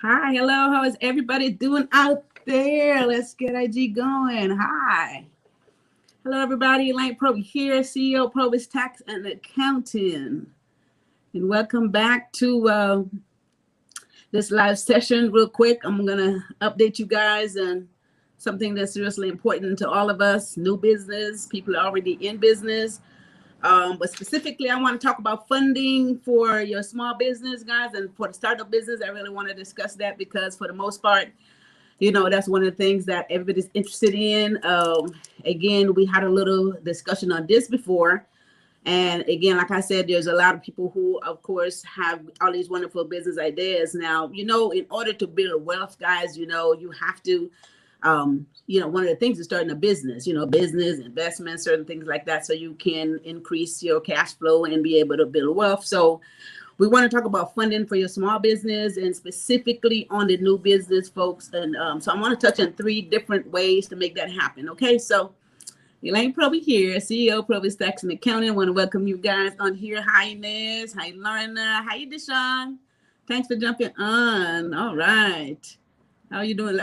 Hi, hello. How is everybody doing out there? Let's get IG going. Hi. Hello, everybody. Elaine Proby here, CEO PROBY'S Tax and Accounting. And welcome back to this live session. Real quick, I'm going to update you guys on something that's seriously important to all of us. New business, people are already in business. But specifically, I want to talk about funding for your small business, guys, and for the startup business. I really want to discuss that because for the most part, that's one of the things that everybody's interested in. Again, we had a little discussion on this before. And again, like I said, there's a lot of people who, of course, have all these wonderful business ideas. Now, in order to build wealth, guys, you have to one of the things is starting a business, business, investment, certain things like that, so you can increase your cash flow and be able to build wealth. So we want to talk about funding for your small business and specifically on the new business, folks. And so I want to touch on 3 different ways to make that happen. Okay, so Elaine Proby here, CEO PROBY'S Tax and Accounting. I want to welcome you guys on here. Hi, Inez. Hi, Lorna. Hi, Deshaun. Thanks for jumping on. All right. How are you doing?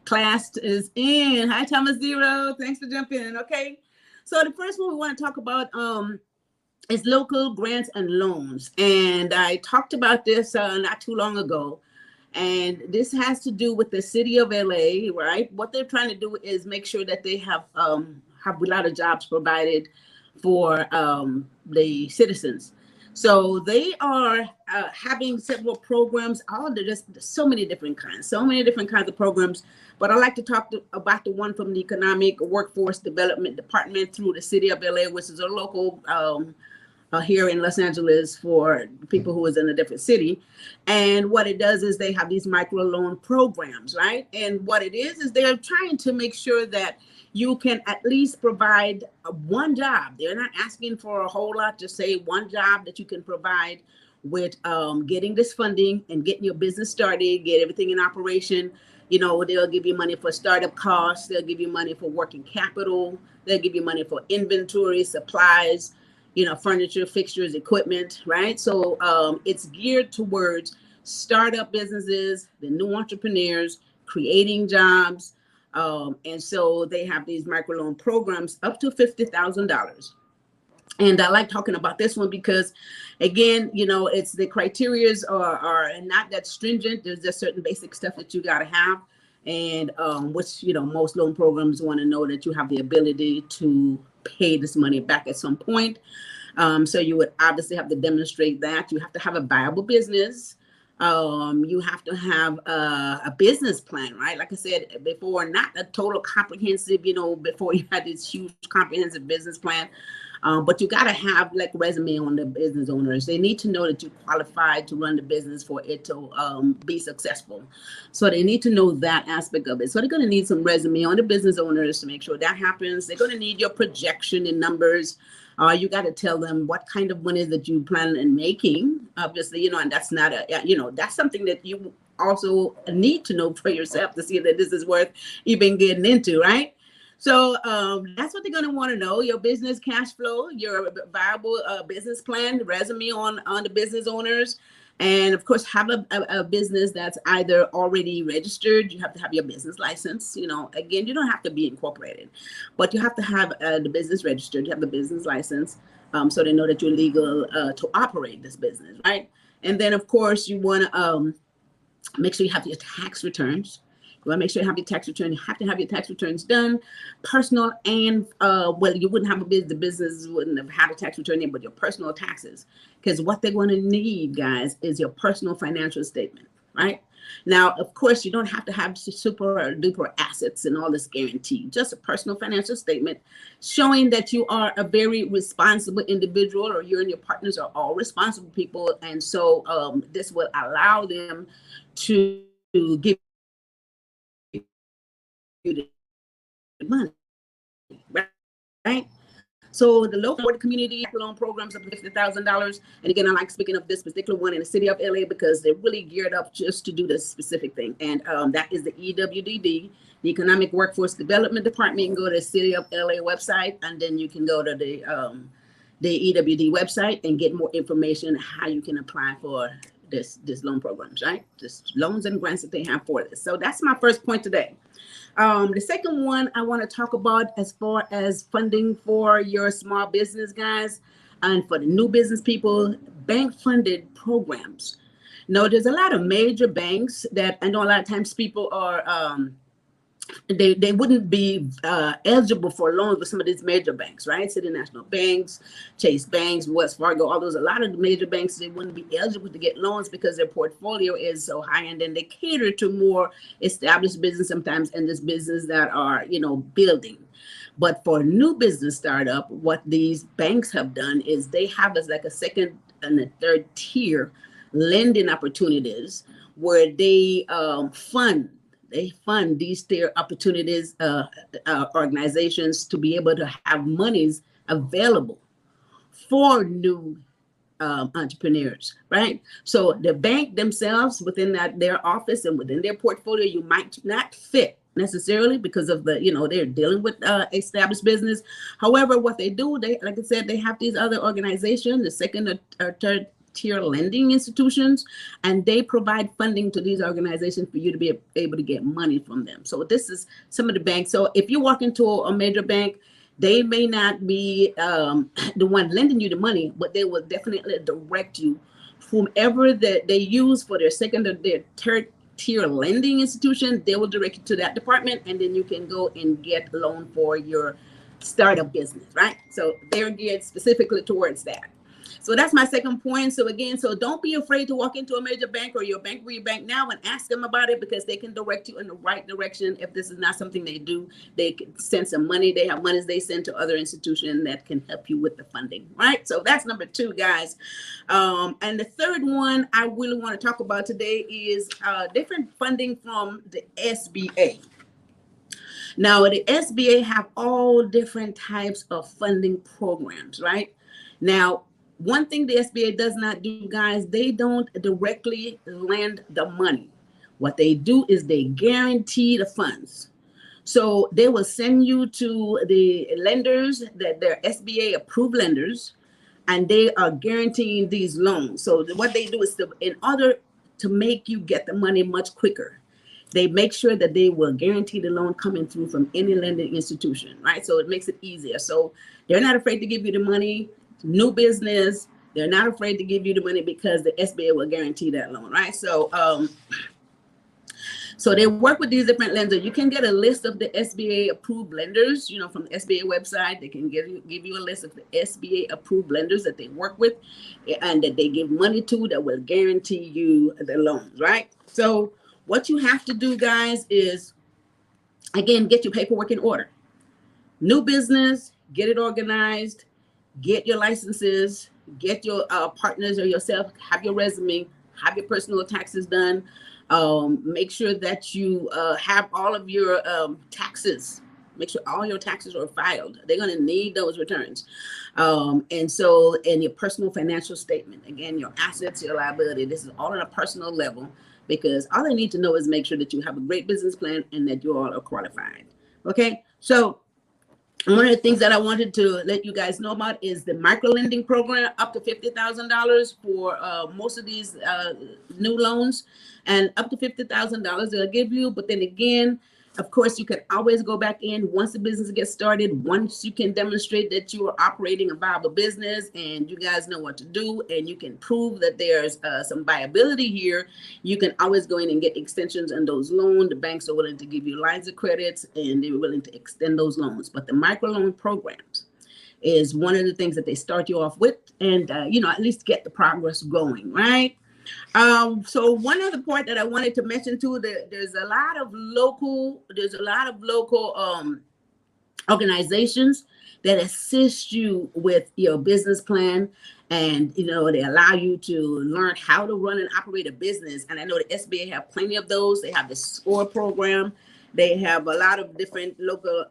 Class is in. Hi, Thomas Zero. Thanks for jumping in. Okay. So the first one we want to talk about is local grants and loans. And I talked about this not too long ago. And this has to do with the city of LA, right? What they're trying to do is make sure that they have a lot of jobs provided for the citizens. So they are having several programs. There's so many different kinds of programs. But I like to talk about the one from the Economic Workforce Development Department through the city of LA, which is a local here in Los Angeles for people who is in a different city. And what it does is they have these microloan programs, right? And what it is they're trying to make sure that you can at least provide one job. They're not asking for a whole lot, just say one job that you can provide with getting this funding and getting your business started, get everything in operation. They'll give you money for startup costs. They'll give you money for working capital. They'll give you money for inventory, supplies, furniture, fixtures, equipment, right? So it's geared towards startup businesses, the new entrepreneurs, creating jobs. And so they have these microloan programs up to $50,000. And I like talking about this one because, again, it's the criterias are not that stringent. There's just certain basic stuff that you got to have. And which, most loan programs want to know that you have the ability to pay this money back at some point. So you would obviously have to demonstrate that. You have to have a viable business. You have to have a business plan, right? Like I said before, not a total comprehensive, before you had this huge comprehensive business plan. But you got to have like resume on the business owners. They need to know that you're qualified to run the business for it to be successful. So they need to know that aspect of it. So they're going to need some resume on the business owners to make sure that happens. They're going to need your projection in numbers. You got to tell them what kind of money that you plan on making, obviously, and that's not that's something that you also need to know for yourself to see that this is worth even getting into, right? So that's what they're going to want to know: your business cash flow, your viable business plan, resume on the business owners, and of course have a business that's either already registered. You have to have your business license. Again, you don't have to be incorporated, but you have to have the business registered. You have the business license, so they know that you're legal to operate this business, right? And then of course you want to make sure you have your tax returns. You want to make sure you have your tax return. You have to have your tax returns done, personal and you wouldn't have the business wouldn't have had a tax return in, but your personal taxes. Because what they're going to need, guys, is your personal financial statement, right? Now, of course, you don't have to have super duper assets and all this guarantee. Just a personal financial statement showing that you are a very responsible individual, or you and your partners are all responsible people. And so this will allow them to give you the money, right? So the local community loan programs up to $50,000. And again, I like speaking of this particular one in the city of LA because they're really geared up just to do this specific thing. And that is the EWDD, the Economic Workforce Development Department. You can go to the city of LA website, and then you can go to the EWD website and get more information how you can apply for this loan programs, right? Just loans and grants that they have for this. So that's my first point today. The second one I want to talk about as far as funding for your small business, guys, and for the new business people, bank funded programs. No, there's a lot of major banks that I know a lot of times people are they wouldn't be eligible for loans with some of these major banks, right? City National Banks, Chase Banks, Wells Fargo, all those, a lot of the major banks, they wouldn't be eligible to get loans because their portfolio is so high, and then they cater to more established business sometimes and this business that are, building. But for new business startup, what these banks have done is they have as like a second and a third tier lending opportunities where they fund these tier opportunities organizations to be able to have monies available for new entrepreneurs, right? So the bank themselves within their office and within their portfolio, you might not fit necessarily because of the, they're dealing with established business. However, what they do, like I said, they have these other organizations, the second or third tier lending institutions, and they provide funding to these organizations for you to be able to get money from them. So this is some of the banks. So if you walk into a major bank, they may not be the one lending you the money, but they will definitely direct you whomever that they use for their second or their third tier lending institution. They will direct you to that department, and then you can go and get a loan for your startup business, right? So they're geared specifically towards that. So that's my second point. So again, don't be afraid to walk into a major bank or your bank where you bank now and ask them about it, because they can direct you in the right direction. If this is not something they do, they can send some money. They have monies they send to other institutions that can help you with the funding, right? So that's number two, guys. And the third one I really want to talk about today is different funding from the SBA. Now, the SBA have all different types of funding programs, right? Now, one thing the SBA does not do, guys, they don't directly lend the money. What they do is they guarantee the funds. So they will send you to the lenders that they're SBA approved lenders, and they are guaranteeing these loans. So what they do is in order to make you get the money much quicker, they make sure that they will guarantee the loan coming through from any lending institution, right? So it makes it easier. So they're not afraid to give you the money. New business, they're not afraid to give you the money because the SBA will guarantee that loan, right? So so they work with these different lenders. You can get a list of the SBA approved lenders, from the SBA website. They can give you a list of the SBA approved lenders that they work with and that they give money to that will guarantee you the loans, right? So what you have to do, guys, is, again, get your paperwork in order. New business, get it organized. Get your licenses, get your partners or yourself, have your resume, have your personal taxes done. Make sure that you have all of your taxes. Make sure all your taxes are filed. They're going to need those returns. And your personal financial statement, again, your assets, your liability, this is all on a personal level, because all they need to know is make sure that you have a great business plan and that you all are qualified. Okay, so one of the things that I wanted to let you guys know about is the micro lending program, up to $50,000 for most of these new loans, and up to $50,000 they'll give you. But then again, of course, you can always go back in once the business gets started. Once you can demonstrate that you are operating a viable business and you guys know what to do, and you can prove that there's some viability here, you can always go in and get extensions on those loans. The banks are willing to give you lines of credits, and they're willing to extend those loans. But the microloan programs is one of the things that they start you off with, and at least get the progress going, right? So one other point that I wanted to mention too, that there's a lot of local organizations that assist you with your business plan, and they allow you to learn how to run and operate a business. And I know the SBA have plenty of those. They have the SCORE program. They have a lot of different local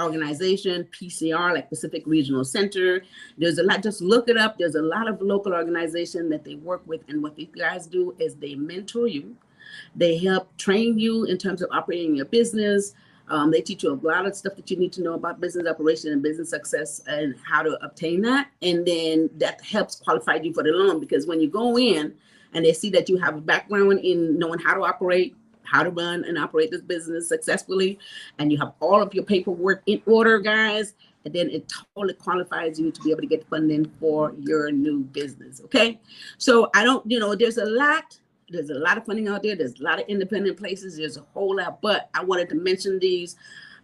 organization, PCR, like Pacific Regional Center. There's a lot, just look it up. There's a lot of local organization that they work with, and what these guys do is they mentor you. They help train you in terms of operating your business. They teach you a lot of stuff that you need to know about business operation and business success and how to obtain that. And then that helps qualify you for the loan, because when you go in and they see that you have a background in knowing how to operate, how to run and operate this business successfully, and you have all of your paperwork in order, guys, and then it totally qualifies you to be able to get funding for your new business. Okay, so I don't, there's a lot of funding out there. There's a lot of independent places. There's a whole lot, but I wanted to mention these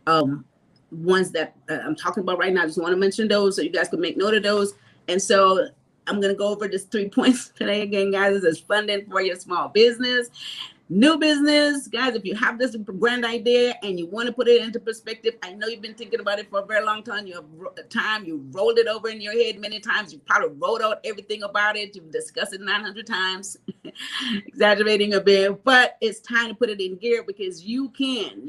ones that I'm talking about right now. I just want to mention those so you guys can make note of those. And so I'm going to go over just 3 points today again, guys. This is funding for your small business. New business, guys, if you have this grand idea and you want to put it into perspective, I know you've been thinking about it for a very long time. You rolled it over in your head many times. You probably wrote out everything about it. You've discussed it 900 times, exaggerating a bit, but it's time to put it in gear because you can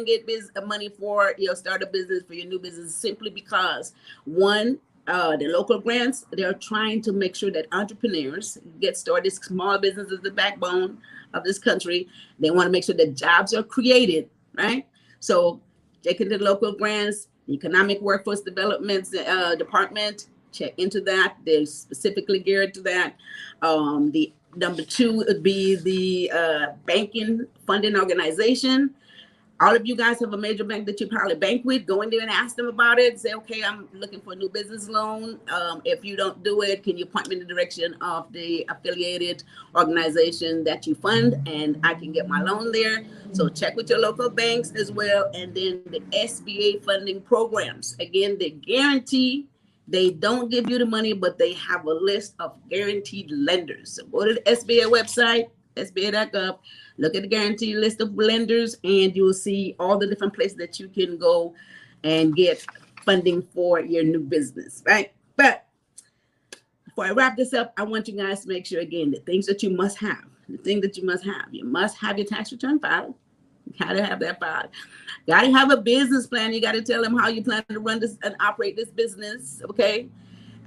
get money for your startup business, for your new business, simply because one, the local grants, they're trying to make sure that entrepreneurs get started. Small business is the backbone of this country. They want to make sure that jobs are created, right? So check into the local grants, economic workforce development department, check into that. They're specifically geared to that. The number 2 would be the banking funding organization. All of you guys have a major bank that you probably bank with. Go in there and ask them about it. Say, okay, I'm looking for a new business loan. If you don't do it, can you point me in the direction of the affiliated organization that you fund, and I can get my loan there. So check with your local banks as well. And then the SBA funding programs. Again, they guarantee. They don't give you the money, but they have a list of guaranteed lenders. So go to the SBA website, SBA.gov. Look at the guarantee list of lenders, and you'll see all the different places that you can go and get funding for your new business, right? But before I wrap this up, I want you guys to make sure, again, the things that you must have, you must have your tax return filed. You gotta have that filed. Gotta have a business plan. You gotta tell them how you plan to run this and operate this business, okay?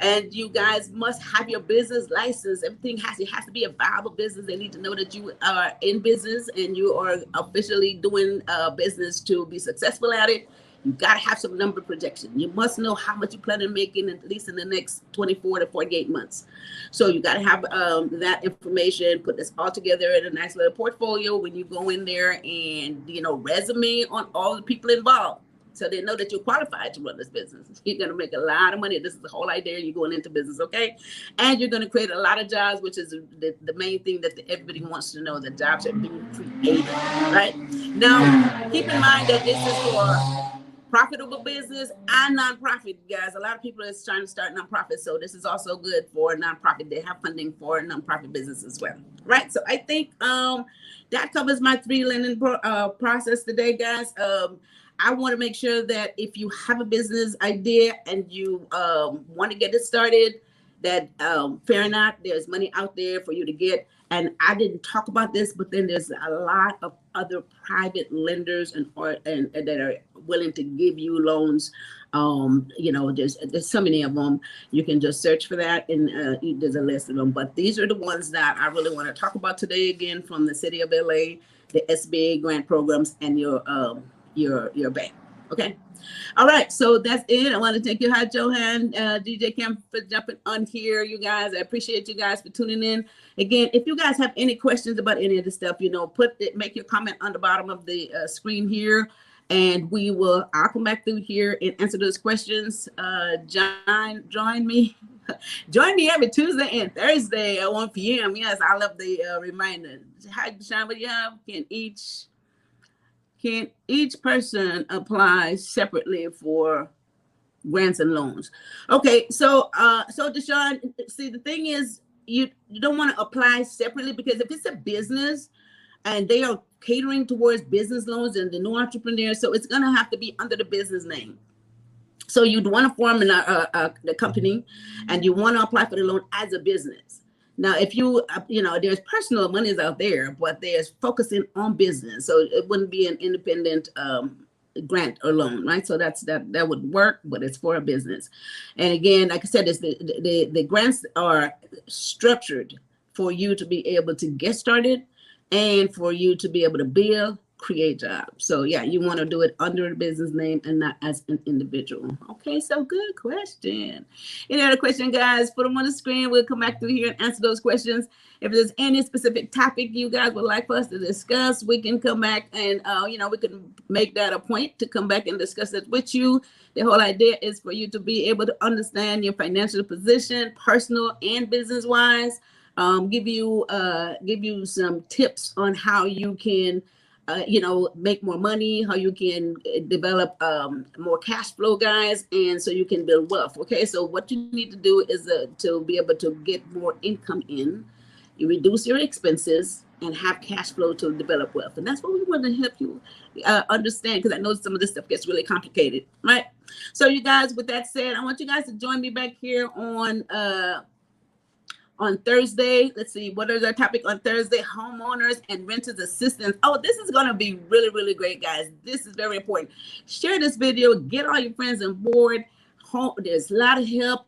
And you guys must have your business license. Everything has to be a viable business. They need to know that you are in business and you are officially doing business to be successful at it. You got to have some number projection. You must know how much you plan on making at least in the next 24 to 48 months. So you got to have that information, put this all together in a nice little portfolio when you go in there and, resume on all the people involved. So they know that you're qualified to run this business. You're going to make a lot of money. This is the whole idea. You're going into business, okay? And you're going to create a lot of jobs, which is the main thing that everybody wants to know, that jobs are being created, right? Now, keep in mind that this is for profitable business and nonprofit, guys. A lot of people are trying to start nonprofits, so this is also good for nonprofit. They have funding for nonprofit business as well, right? So I think that covers my 3 lending process today, guys. I want to make sure that if you have a business idea and you want to get it started, that fair enough, there's money out there for you to get. And I didn't talk about this, but then there's a lot of other private lenders and that are willing to give you loans. There's so many of them. You can just search for that, and there's a list of them. But these are the ones that I really want to talk about today. Again, from the city of LA, the SBA grant programs, and your bank. Okay. All right. So that's it. I want to thank you, Hi Johan, DJ Cam, for jumping on here. You guys, I appreciate you guys for tuning in. Again, if you guys have any questions about any of this stuff, make your comment on the bottom of the screen here, and I'll come back through here and answer those questions. Join me every Tuesday and Thursday at 1 p.m. Yes, I love the reminder. Hi, Sean, what do you have? Can each person apply separately for grants and loans? Okay, so Deshaun, see, the thing is, you don't want to apply separately, because if it's a business and they are catering towards business loans and the new entrepreneurs, so it's going to have to be under the business name. So you'd want to form the company, and you want to apply for the loan as a business. Now, if there's personal monies out there, but there's focusing on business, so it wouldn't be an independent grant or loan, right? So that would work, but it's for a business. And again, like I said, the grants are structured for you to be able to get started, and for you to be able to build, create jobs. So yeah, you want to do it under a business name and not as an individual. Okay, so good question. Any other question, guys? Put them on the screen. We'll come back through here and answer those questions. If there's any specific topic you guys would like for us to discuss, we can come back and we can make that a point to come back and discuss it with you. The whole idea is for you to be able to understand your financial position, personal and business wise. Give you some tips on how you can make more money, how you can develop more cash flow, guys, and so you can build wealth. Okay, so what you need to do is to be able to get more income in, you reduce your expenses and have cash flow to develop wealth. And that's what we want to help you understand, because I know some of this stuff gets really complicated, right? So you guys, with that said, I want you guys to join me back here on Thursday. Let's see, what is our topic on Thursday? Homeowners and renters assistance. Oh, this is going to be really, really great, guys. This is very important. Share this video, get all your friends on board. There's a lot of help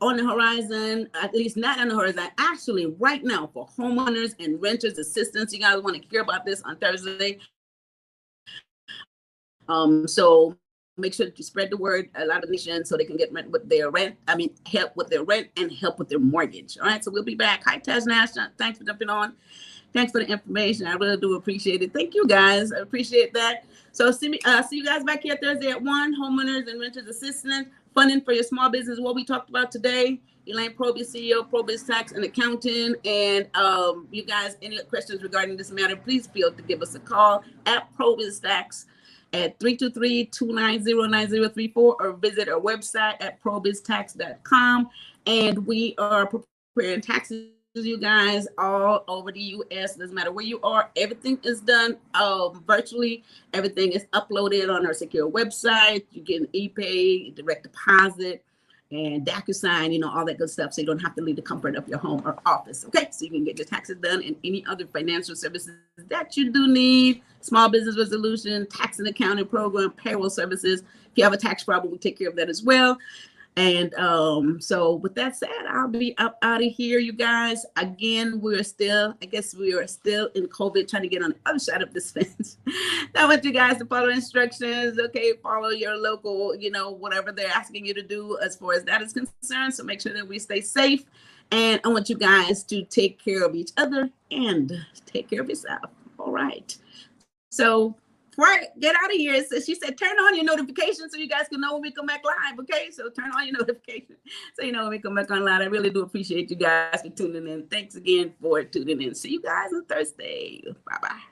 on the horizon, at least not on the horizon, actually right now, for homeowners and renters assistance. You guys want to hear about this on Thursday. So make sure that you spread the word a lot of nations so they can get help with their rent and help with their mortgage. All right, so we'll be back. Hi, Taj Nash. Thanks for jumping on. Thanks for the information. I really do appreciate it. Thank you, guys. I appreciate that. So see you guys back here Thursday at 1. Homeowners and renters assistance, funding for your small business. What we talked about today. Elaine Proby, CEO, PROBY'S Tax and Accounting. And you guys, any questions regarding this matter, please feel to give us a call at PROBY'S Tax at 323-290-9034 or visit our website at probiztax.com. And we are preparing taxes, you guys, all over the U.S. Doesn't matter where you are. Everything is done virtually. Everything is uploaded on our secure website. You can e-pay, direct deposit, and DocuSign, all that good stuff. So you don't have to leave the comfort of your home or office. Okay, so you can get your taxes done and any other financial services that you do need. Small business resolution, tax and accounting program, payroll services. If you have a tax problem, we take care of that as well. And so with that said, I'll be up out of here, you guys. Again, we are still in COVID, trying to get on the other side of this fence. I want you guys to follow instructions. Okay, follow your local, whatever they're asking you to do as far as that is concerned. So make sure that we stay safe. And I want you guys to take care of each other and take care of yourself. All right. So before I get out of here, she said, turn on your notifications so you guys can know when we come back live. Okay, so turn on your notifications so you know when we come back on live. I really do appreciate you guys for tuning in. Thanks again for tuning in. See you guys on Thursday. Bye-bye.